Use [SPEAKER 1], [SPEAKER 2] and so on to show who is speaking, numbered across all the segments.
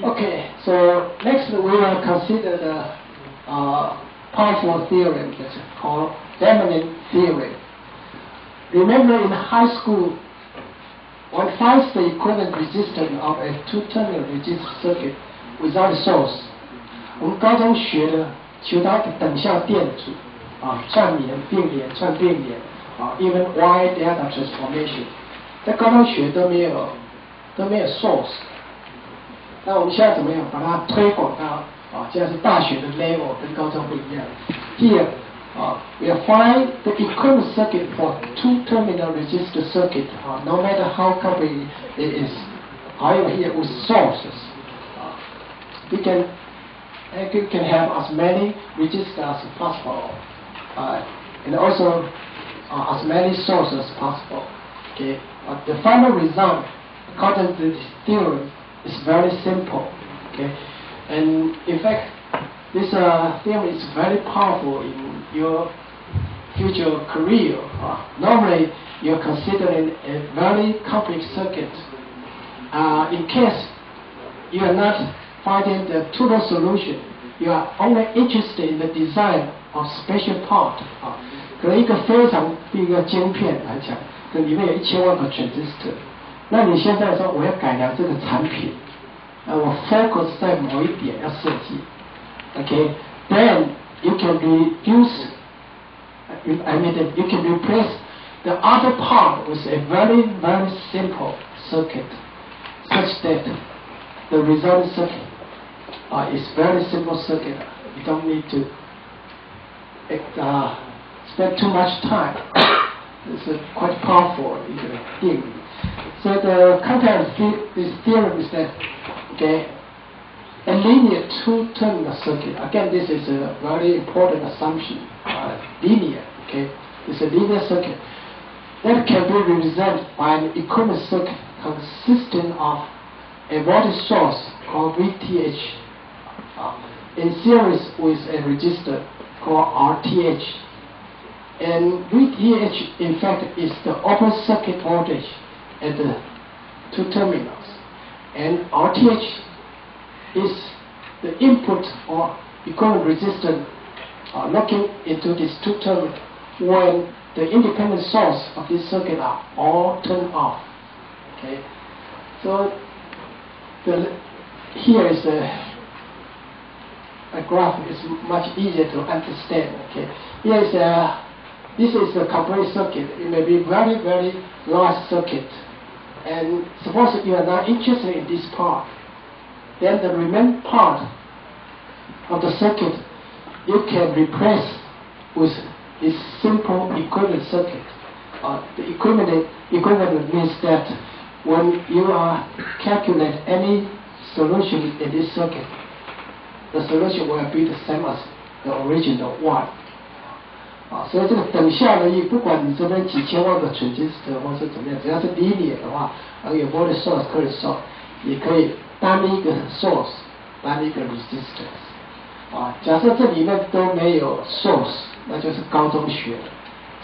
[SPEAKER 1] Okay, so next we will consider the powerful theorem that's called dominant theorem. Remember in high school, one finds the equivalent resistance of a two-terminal resistor circuit without source. 我们高中学的求它的等效电阻串联、并联、串并联even Y delta transformation， 在高中学都没有 source。那我们现在怎么样把它推广到现在是大学的 level， 跟高中不一样。Here we find the equivalent circuit for two-terminal resistor circuit, no matter how complicated it is. However, here with sources, you can have as many resistors as possible, and also as many sources as possible. Okay, the final result, according to this theorem, is very simple. Okay, and in fact, this theorem is very powerful in your future career. Normally, you're considering a very complex circuit. In case you are not finding the total solution, you are only interested in the design of special part. 可能一个非常一个晶片来讲，这里面有1000万个 transistor。那你现在说我要改良这个产品，我 focus 在某一点要设计。Okay, then you can reduce. I mean, you can replace the other part with a very, very simple circuit, such that the resulting circuit is very simple circuit. You don't need to spend too much time. It's quite powerful thing. So the content of this theorem is that, okay, a linear two-terminal circuit. Again, this is a very important assumption. Linear, okay, it's a linear circuit that can be represented by an equivalent circuit consisting of a voltage source called VTH in series with a resistor called RTH. And VTH, in fact, is the open circuit voltage at the two terminals, and RTH is the input or equivalent resistance looking into these two terminals when the independent source of this circuit are all turned off. Okay, so here is a graph is much easier to understand. Okay, here is this is a complete circuit. It may be very, very large circuit, and suppose you are not interested in this part, then the remaining part of the circuit you can replace with this simple equivalent circuit. The equivalent means that when you are calculate any solution in this circuit, the solution will be the same as the original one. 所以这个等效而已，不管你这边几千万个 transistor 或是怎么样，只要是 linear 的话，有 voltage source 可以 source， 也可以单一个 source， 单一个 resistance。假设这里面都没有 source， 那就是高中学的，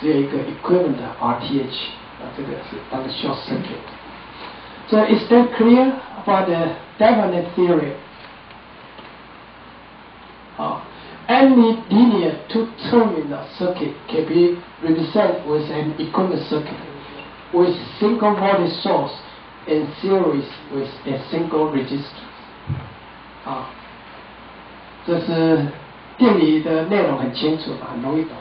[SPEAKER 1] 只有一个 equivalent 的 RTH， 这个是当个 short circuit。So is that clear about the definite theory? Any linear two-terminal circuit can be represented with an equivalent circuit with single voltage source in series with a single resistor. 这是电理的内容很清楚，很容易懂。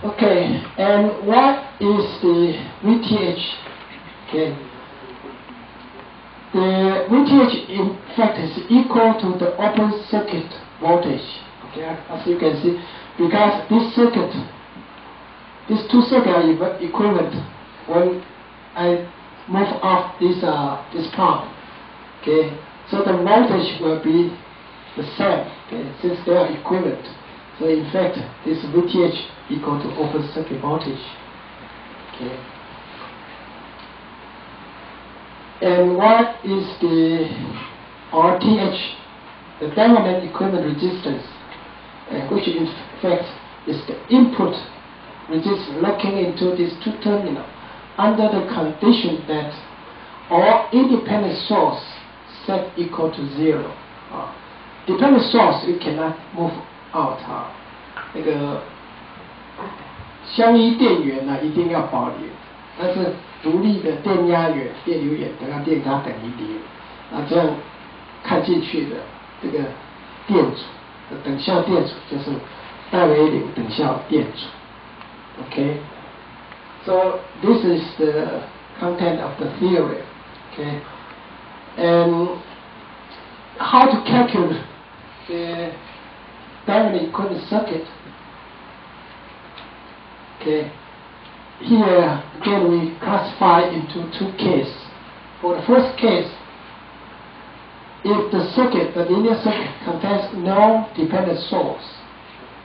[SPEAKER 1] Okay, and what is the VTH? Okay. The VTH in fact is equal to the open circuit voltage. Okay, as you can see, because this circuit, these two circuits are equivalent. When I move off this part, okay, so the voltage will be the same. Okay, since they are equivalent. So in fact, this VTH equal to open circuit voltage. Okay. And what is the RTH, the dominant equivalent resistance, which in fact is the input resistance looking into these two terminals under the condition that or independent source set equal to 0 啊。Dependent source you cannot move out 啊，那个相依电源呢一定要保留，但是独立的电压源、电流源都要电压等于0，那这样看进去的这个电阻的等效电阻就是戴维林等效电阻。Okay, so this is the content of the theory. Okay, and how to calculate the dynamic equivalent circuit. Okay, here again we classify into two cases. For the first case, if the circuit, the linear circuit, contains no dependent source,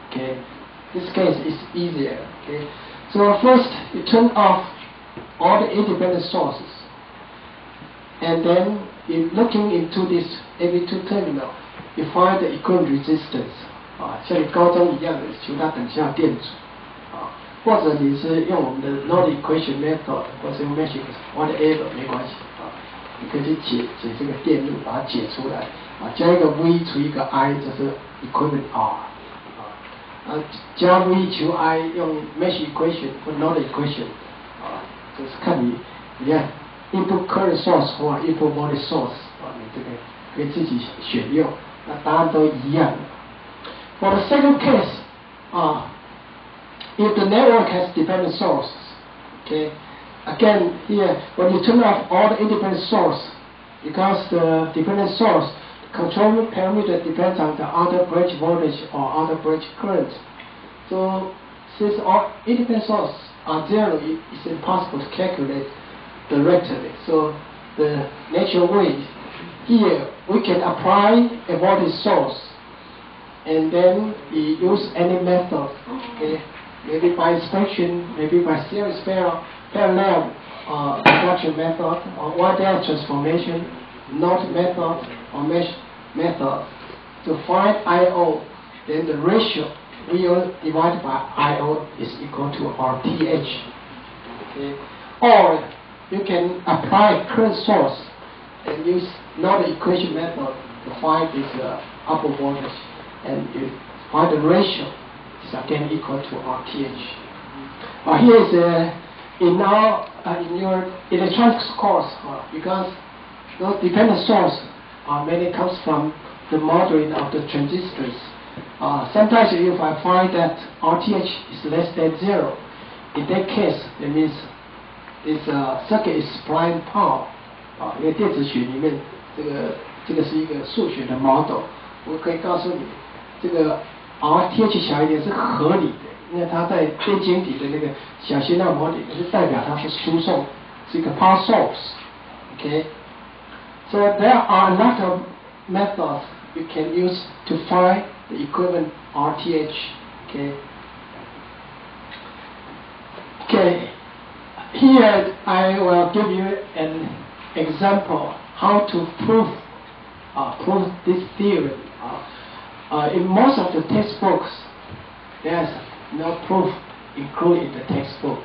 [SPEAKER 1] okay, this case is easier. Okay, so first you turn off all the independent sources, and then in looking into this AV2 terminal, you find the equivalent resistance 啊，像你高中一样的求它等效电阻啊，或者你是用我们的 node equation method， 或是用 mesh whatever 没关系啊，你可以去解这个电路，把它解出来啊，加一个 V 除一个 I 就是 equivalent R 啊，加 V 求 I 用 mesh equation 或 node equation 啊，就是看你看 input current source 或 input voltage source 啊，你这个可以自己选用，那答案都一样的。For the second case, if the network has dependent sources, okay, again here when you turn off all the independent source, because the dependent source control parameter depends on the outer bridge voltage or outer bridge current. So since all independent sources are 0, it's impossible to calculate directly. So the natural way here we can apply a voltage source and then we use any method, okay, maybe by inspection, maybe by series parallel reduction method, or Y-Dell transformation, node method, or mesh method to find I/O. Then the ratio VO divided by I/O is equal to RTH. Okay, or you can apply current source and use node equation method to find this upper voltage, and you find the ratio is again equal to RTH. Here is in your electronics course, because those dependent source mainly comes from the modeling of the transistors. Sometimes if I find that RTH is less than 0, in that case it means this circuit is supplying power. 因为电子学里面这个是一个数学的 model， 我可以告诉你，这个 RTH 小一点是合理的，因为它在电晶体的那个小信号模拟，是代表它是输送，是一个 power source。Okay, so there are a lot of methods you can use to find the equivalent RTH. Okay, here I will give you an example how to prove this theory. In most of the textbooks, there's no proof included in the textbook.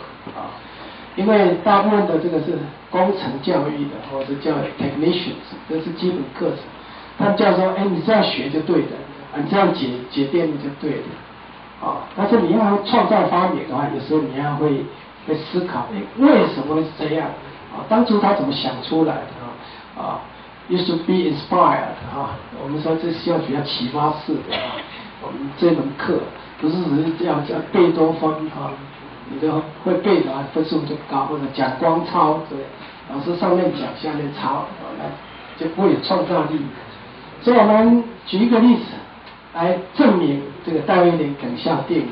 [SPEAKER 1] 因为大部分的这个是工程教育的，或者叫 technicians， 这是基本课程。他们叫说，你这样学就对的，你这样解电路就对的。但是你要创造发明的话，有时候你要会思考，为什么会是这样？当初他怎么想出来的？You should be inspired 我们说这希望比较启发式的我们这门课不是只是叫贝多芬你就会背的分数就高，或者讲光抄对，老师上面讲下面抄，就不会有创造力。所以我们举一个例子来证明这个戴维林等效电路。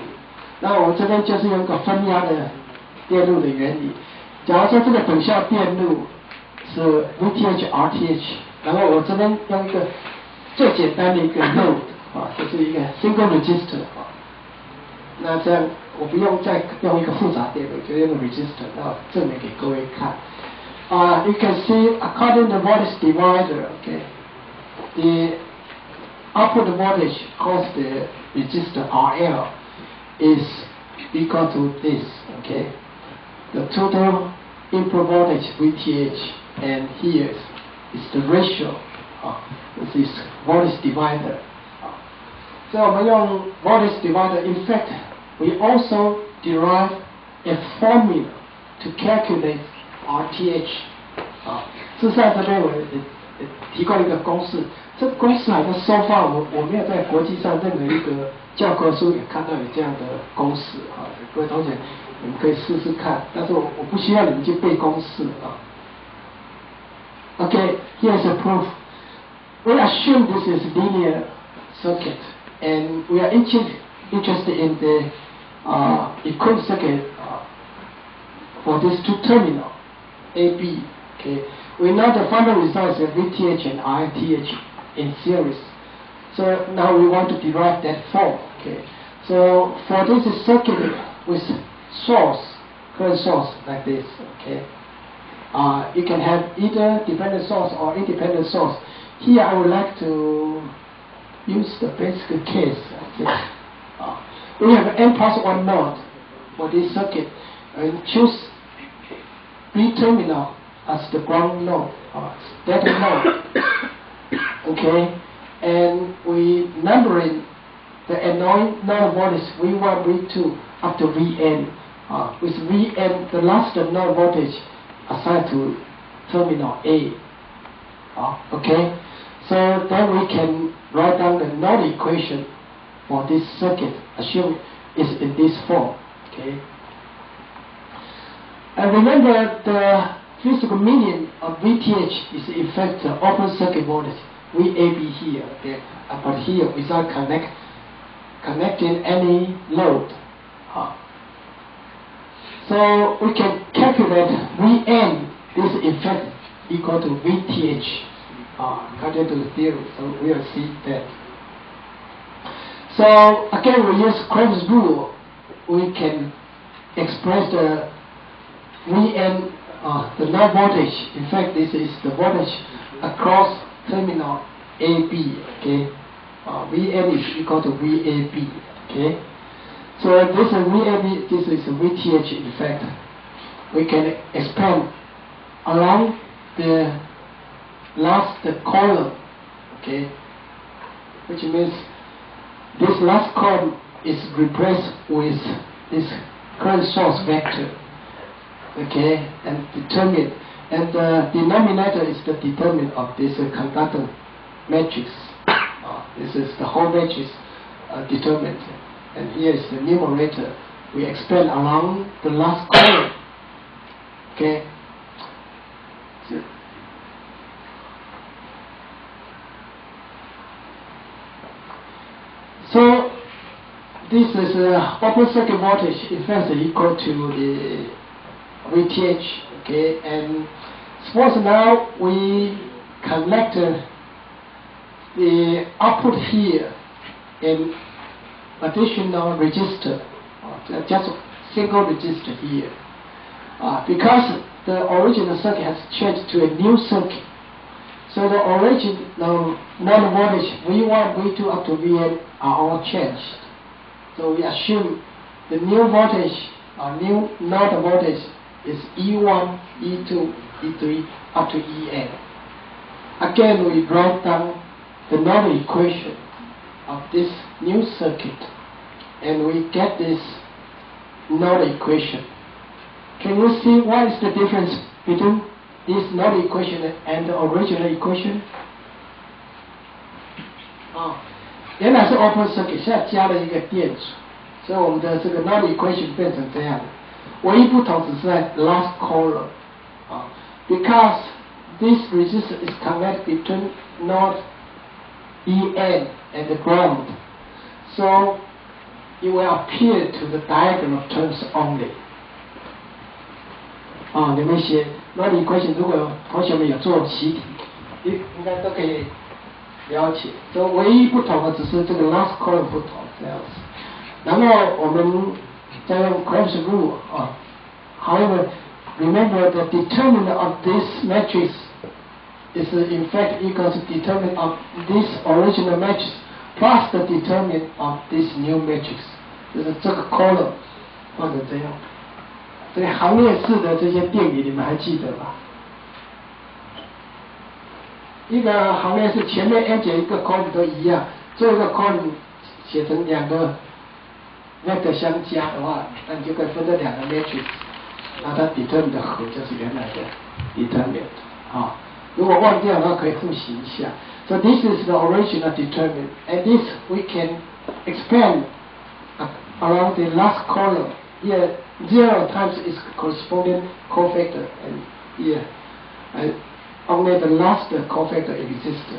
[SPEAKER 1] 那我们这边就是用一个分压的电路的原理。假如说这个等效电路是 VTH RTH， 然后我这边用一个最简单的一个 node 就是一个 single resistor 那这样我不用再用一个复杂电路，就用个 resistor， 然后证明给各位看。You can see according to the voltage divider, okay, the output voltage across the resistor RL is equal to this, okay. The total input voltage VTH and here is the ratio with this voltage divider. 所以我们用 voltage divider. In fact, we also derive a formula to calculate RTH. 事实上这边我提供一个公式，这个公式好像so far我没有在国际上任何一个教科书也看到有这样的公式各位同学你们可以试试看，但是我不需要你们去背公式Okay, here's a proof. We assume this is linear circuit, and we are interested in the equivalent circuit for these two terminals, A, B. Okay, we know the final result is VTH and RTH in series. So now we want to derive that form. Okay, so for this circuit with source, current source like this. Okay. You can have either dependent source or independent source. Here I would like to use the basic case. We have n plus 1 node for this circuit and choose B terminal as the ground node, data node. Okay, and we numbering the annoying node voltage V1, V2 up to Vn. With Vn, the last node voltage assigned to terminal A. Okay, so then we can write down the node equation for this circuit, assume it's in this form. Okay, and remember the physical meaning of VTH is in fact the open circuit voltage VAB here. Okay, but here without connecting any load. So we can calculate Vn, this in fact equal to VTH according to the theory, so we will see that. So again we use Krebs rule, we can express the Vn, the node voltage. In fact this is the voltage across terminal AB. Okay, Vn is equal to VAB. Okay. So this is VAB, this is VTH in fact. We can expand along the last column, okay, which means this last column is replaced with this current source vector, okay, and determine, and the denominator is the determinant of this conductor matrix. This is the whole matrix determinant. And here is the numerator. We expand along the last column. Okay. So this is open circuit voltage. In fact, equal to the VTH. Okay. And suppose now we connect the output here in additional resistor, just single resistor here, because the original circuit has changed to a new circuit. So the original node voltage V1, V2 up to Vn are all changed. So we assume the new voltage, new node voltage is E1, E2, E3 up to En. Again, we write down the node equation of this new circuit, and we get this node equation. Can you see what is the difference between this node equation and the original equation? 原来是 open circuit， 现在加了一个电阻，所以我们的这个 node equation 变成这样的。唯一不同只是在 last column because this resistor is connected between node En and the ground, so it will appear to the diagonal terms only. 你们写 node equation， 如果同学们有做习题，应该都可以了解。所以唯一不同的只是这个 last column 不同这样子。然后我们再用 Krebs rule However, remember the determinant of this matrix is in fact equal to determinant of this original matrix plus the determinant of this new matrix. 就是这个 column 放成这样。所以行业式的这些定理你们还记得吧？一个行列是前面 n 减一个 column 都一样，最后一个 column 写成两个 vector 相加的话，那你就可以分这两个 matrix， 那它 determinant 的和就是原来的 determinant 啊。如果忘掉的话，可以复习一下。So this is the original determinant, and this we can expand around the last column. Here, 0 times its corresponding cofactor, and here, only the last cofactor exists,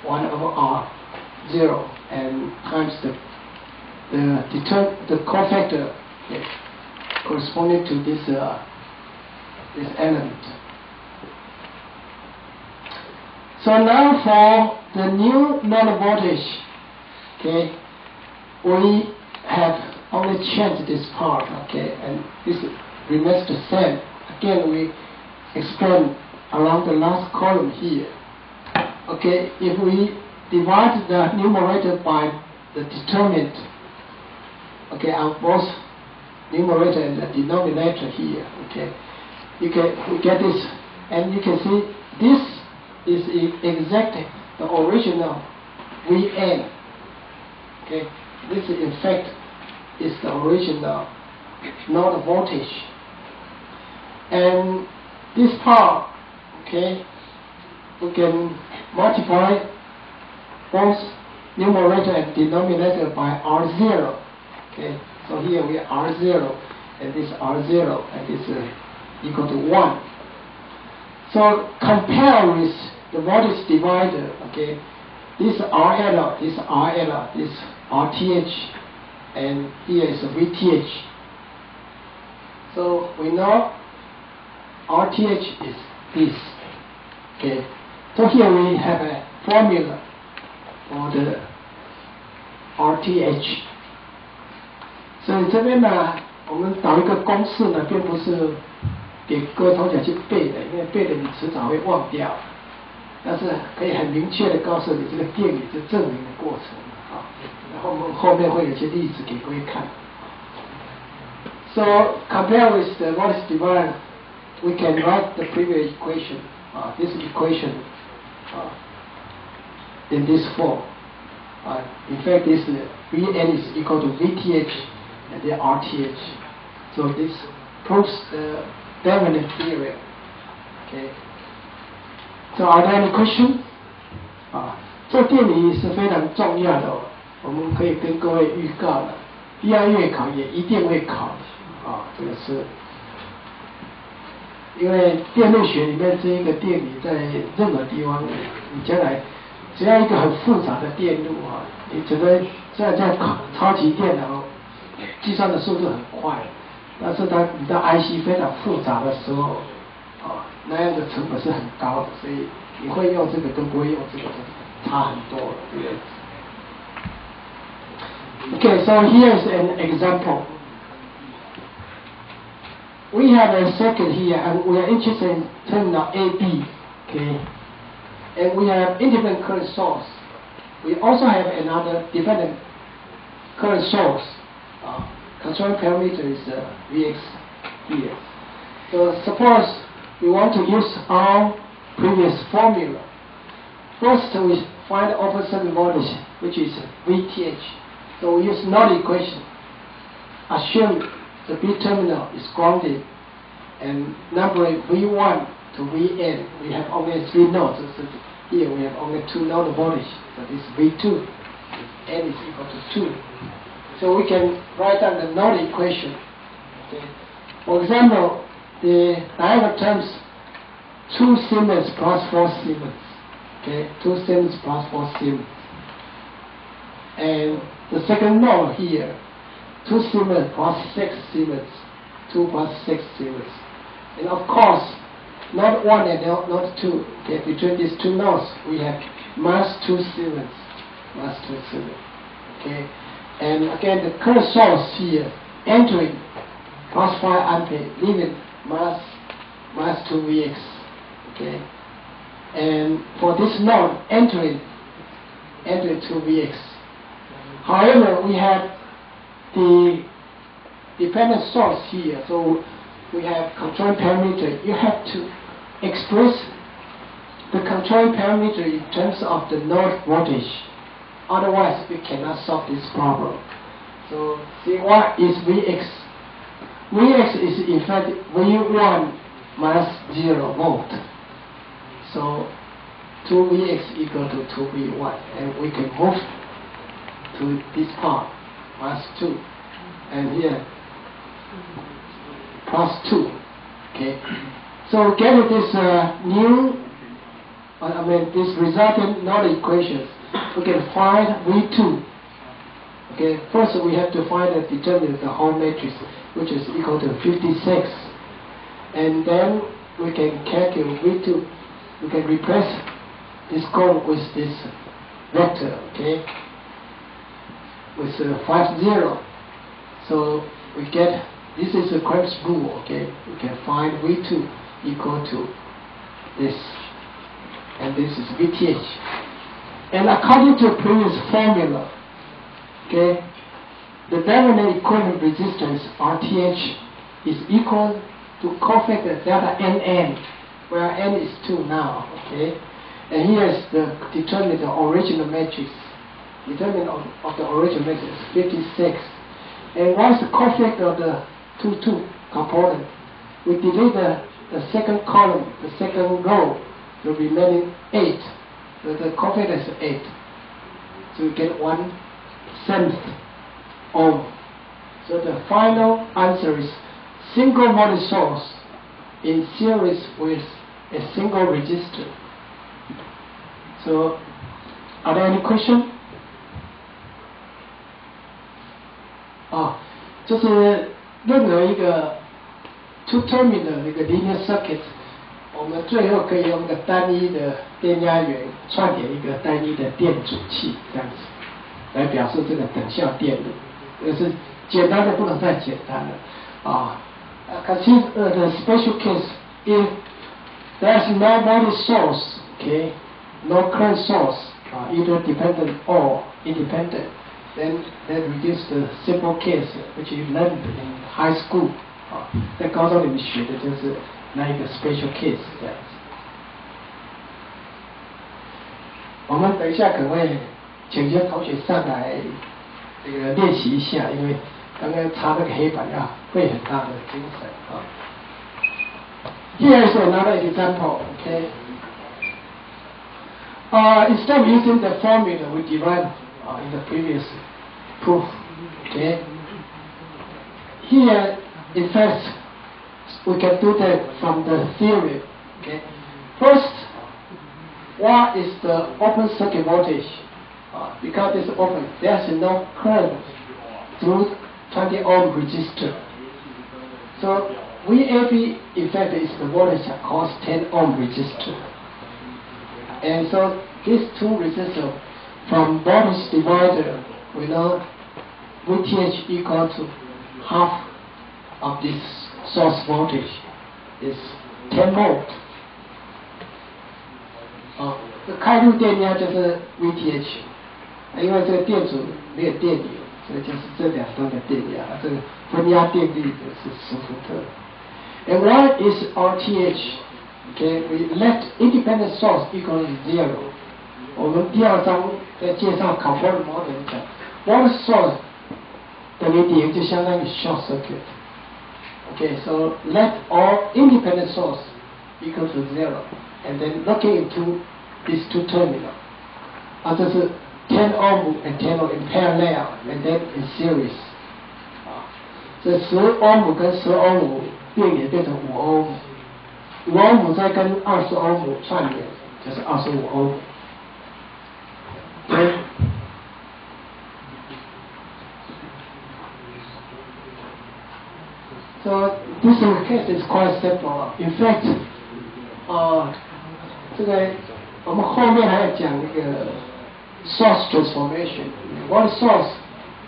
[SPEAKER 1] 1 over r0, and times the cofactor corresponding to this element. So now for the new node voltage, okay, we have only changed this part, okay, and this remains the same. Again, we expand along the last column here. Okay, if we divide the numerator by the determinant, okay, of both numerator and the denominator here, okay, we get this, and you can see this is exactly the original Vn. Okay, this in fact is the original node voltage, and this part, okay, we can multiply both numerator and denominator by R0. Okay, so here we are R0 and this R0, and this is equal to 1. So compare with the voltage divider, okay, this RL, this RL, this RTH, and here is VTH. So we know RTH is this. Okay, so here we have a formula for the RTH. 所以这边呢，我们导一个公式呢，并不是给各位同学去背的，因为背的你迟早会忘掉。但是可以很明确的告诉你这个电理是证明的过程啊。然后我们后面会有些例子给各位看。So compare with the voltage divider, we can write the previous equation. This equation in this form. In fact, this Vn is equal to Vth and the Rth. So this proves the definite theorem. Okay. So are there any questions? 这电理是非常重要的，我们可以跟各位预告了，第二月考也一定会考这个是。因为电路学里面这一个电理在任何地方，你将来只要一个很复杂的电路你觉得现在超级电脑计算的速度很快，但是当你的 IC 非常复杂的时候那样的成本是很高的，所以你会用这个跟不会用这个差很多了，对不对？ Okay, so here is an example. We have a circuit here, and we are interested in terminal AB, okay? And we have independent current source. We also have another dependent current source. Control parameter is Vx here. So suppose we want to use our previous formula. First, we find open circuit voltage, which is Vth. So we use node equation. Assume the B terminal is grounded, and numbering V1 to Vn, we have only 3 nodes. So here we have only 2 node voltage. So this V2, n is equal to 2. So we can write down the node equation. Okay. For example, the diagonal terms 2 Siemens plus 4 Siemens. Okay, 2 Siemens plus 4 Siemens. And the second node here, 2 Siemens plus 6 Siemens, 2 plus 6 Siemens. And of course, node 1 and node 2, okay, between these 2 nodes, we have minus 2 Siemens, minus 2 Siemens, okay. And again, the current source here, entering plus 5 ampere, leaving minus 2 Vx, okay. And for this node, entering 2 Vx. However, we have the dependent source here, so we have control parameter. You have to express the control parameter in terms of the node voltage. Otherwise, we cannot solve this problem. So Cy is Vx. Vx is in fact V1 minus 0 volt. So 2Vx equal to 2V1, and we can move to this part, minus 2, and here plus 2. Okay. So get this this resultant node equations. We can find V2. Okay. First, we have to find the determinant of the whole matrix, which is equal to 56, and then we can calculate V2. We can replace this column with this vector, okay, with 50. So we get, this is a Krebs rule, okay. We can find V2 equal to this, and this is VTH. And according to previous formula, okay, the diagonal equivalent resistance RTH is equal to cofactor delta NN, where N is 2 now, okay? And here is the determinant of the original matrix. Determinant of the original matrix is 56. And what's the cofactor of the 2 component? We delete the second column, the second row, the remaining 8. So the cofactor is 8. So you get 1/7 ohm. So the final answer is single voltage source in series with a single resistor. So, are there any question? 就是任何一个 two terminal 的一个 linear circuit， 我们最后可以用一个单一的电压源串联一个单一的电阻器，这样子来表示这个等效电路。这是简单的不能再简单了。Consider the special case if there's no voltage source, okay, no current source, either dependent or independent, then that reduce the simple case which you learned in high school. 在高中里面学的就是那一个 special case 这样子。我们等一下可能会请一些同学上来这个练习一下，因为刚刚擦那个黑板要费很大的精神啊。Here is another example, okay. Instead of using the formula we derived in the previous proof, okay. Here, in fact, we can do that from the theory, okay. First, what is the open circuit voltage? Because it's open, there's no current through 20 ohm resistor. So VAB in fact is the voltage across 10 ohm resistor. And so these two resistors from voltage divider, we know VTH equal to half of this source voltage is 10 volt. 这开入电压就是 VTH， 因为这个电阻没有电流，所以就是这两端的电压，这个分压电力是10伏特。And what is RTH? Okay, we left independent source equal to 0. 我们第二章在介绍 component model 讲 ，one source 等于0就相当于 short circuit. Okay, so let all independent source equal to 0, and then looking into these two terminals. 这是 10 ohm and 10 ohm in parallel, and then in series. 这10 ohm 跟10 ohm 变成5 ohm， 5 ohm 再跟20 ohm 串联，就是25 ohm。Okay. So this case is quite simple. In fact, 这个我们后面还要讲那个 source transformation. One source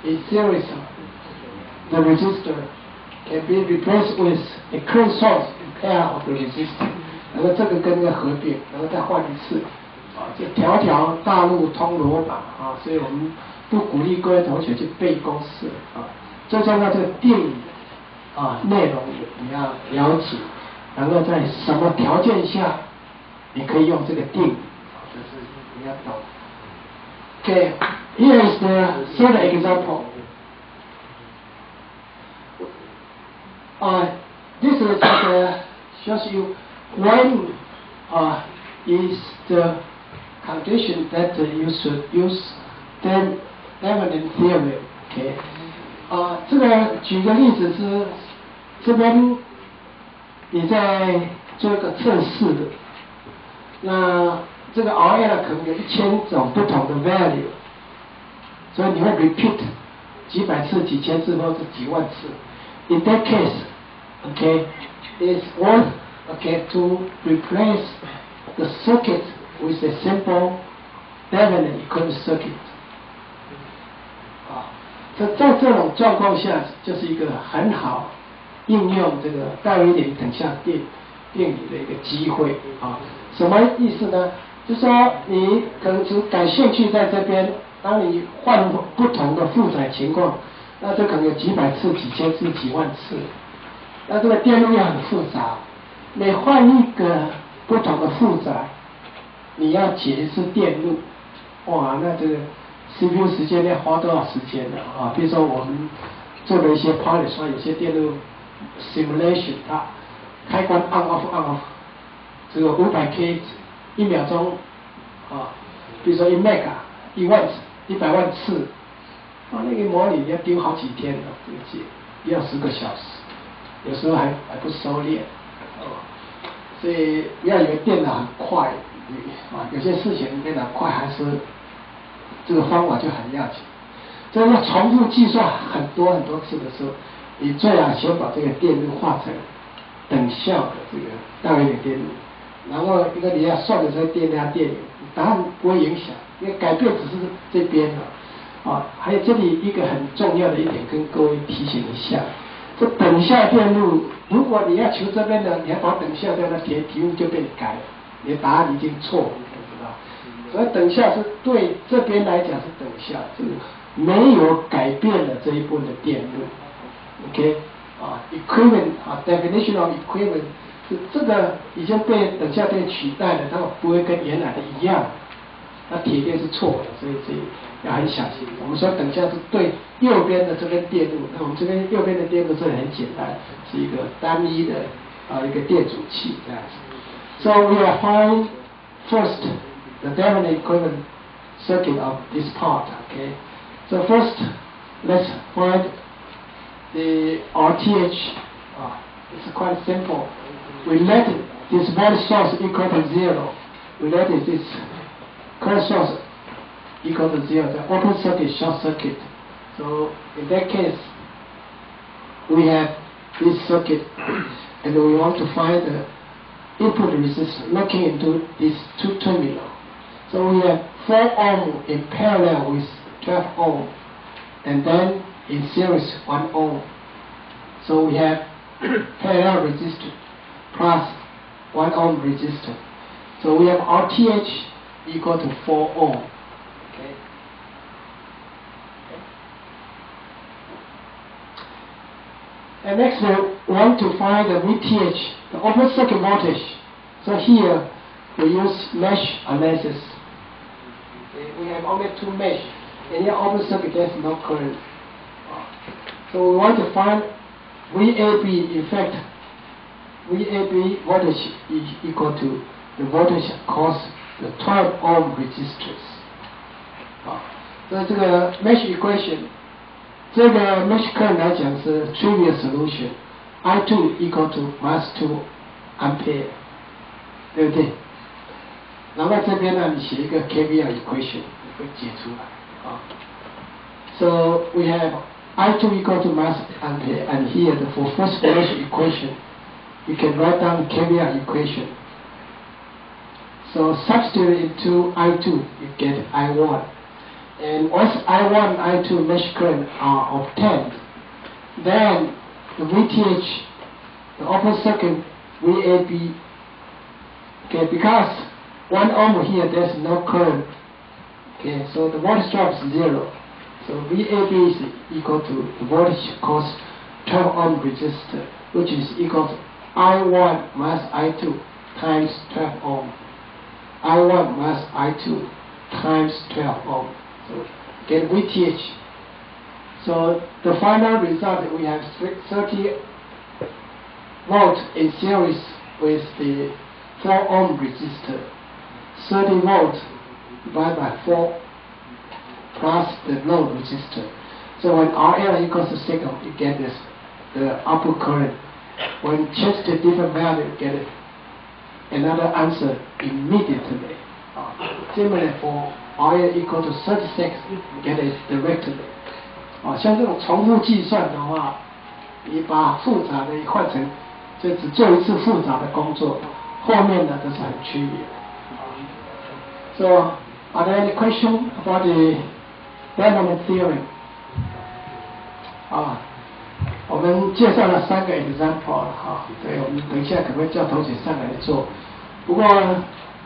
[SPEAKER 1] in series, the resistor can be replaced with a current source in pair of the resistor. 然后这个跟这个合并，然后再换一次。这条条大路通罗马所以我们不鼓励各位同学去背公式最重要这个定理内容你要了解，然后在什么条件下你可以用这个定，这是你要懂。Okay, here is the third example. This is shows you when is the condition that you should use Development theory. Okay. 这个举个例子是，这边你在做一个测试的，那这个 RL 可能有1000种不同的 value， 所以你会 repeat 几百次、几千次或者几万次。In that case, okay, it's worth to replace the circuit with a simple Development equivalent circuit. 在这种状况下，就是一个很好应用这个戴维林等效定理的一个机会啊。什么意思呢？就是说你可能只感兴趣在这边，当你换不同的负载情况，那这可能有几百次、几千次、几万次，那这个电路又很复杂，每换一个不同的负载，你要解一次电路，哇，那这个 CPU 时间要花多少时间呢？啊，比如说我们做了一些 polish， 有些电路 simulation， 它开关 on off， 这个500K 1秒钟啊，比如说1 mega 100万次，啊，那个模拟要丢好几天的，这个解要10个小时，有时候还不收敛，所以不要以为电脑很快，有些事情电脑快还是。这个方法就很要紧，所以要重复计算很多次的时候，你最好先把这个电路化成等效的这个戴维林电路，然后一个你要算的时候电压电流，答案不会影响，因为改变只是这边的啊。还有这里一个很重要的一点，跟各位提醒一下，这等效电路，如果你要求这边的，你要把等效电路题目就被你改了，你的答案已经错误。所以等效是对这边来讲是等效，就是没有改变了这一部分的电路 ，OK， equivalent definition of equivalent 是这个已经被等效电取代了，它不会跟原来的一样，那铁定是错的，所以这要很小心。我们说等效是对右边的这边电路，那我们这边右边的电路是很简单，是一个单一的一个电阻器这样子。So we are find first the Development equivalent circuit of this part, okay? So first, let's find the RTH. It's quite simple. We let this voltage source equal to 0. We let this current source equal to 0. The open circuit, short circuit. So in that case, we have this circuit, and we want to find the input resistance looking into these two terminals. So we have 4 ohm in parallel with 12 ohm, and then in series 1 ohm. So we have parallel resistor plus 1 ohm resistor. So we have RTH equal to 4 ohm. Okay. And next we want to find the VTH, the open circuit voltage. So here we use mesh analysis. We have only 2 mesh. In the open circuit, there's no current. So we want to find VAB. In fact, VAB voltage is equal to the voltage across the 12 ohm resistors. 所以这个 mesh equation， 这个 mesh current 来讲是 trivial solution. I2 equal to -2 ampere， 对不对？然后这边呢，你写一个 KVL equation 会解出来啊。So we have I2 equal to -ampere, and here for first mesh equation, you can write down KVL equation. So substitute into I2, you get I1. And once I1 and I2 mesh current are obtained, then the VTH, the open circuit VAB, okay, because 1 ohm here, there's no current. Okay, so the voltage drop is 0. So VAB is equal to the voltage across 12 ohm resistor, which is equal to I1 minus I2 times 12 ohm. I1 minus I2 times 12 ohm. So get VTH. So the final result, we have 30 volt in series with the 4 ohm resistor. 30 volt divided by 4 plus the load resistor. So when RL equals to 6 ohm, you get this, the output current. When change to different value, you get another answer immediately. Similarly for RL equal to 36, you get it directly. 像这种重复计算的话，你把复杂的换成，就只做一次复杂的工作，后面的都是很区别。So, are there any questions about the Riemann theorem? 我们介绍了3个 example 对，我们等一下可能会叫同学上来做。不过，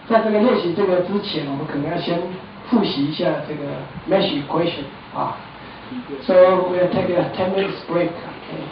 [SPEAKER 1] 在这个练习这个之前，我们可能要先复习一下这个 mesh equation So we'll take a 10 minutes break. Okay.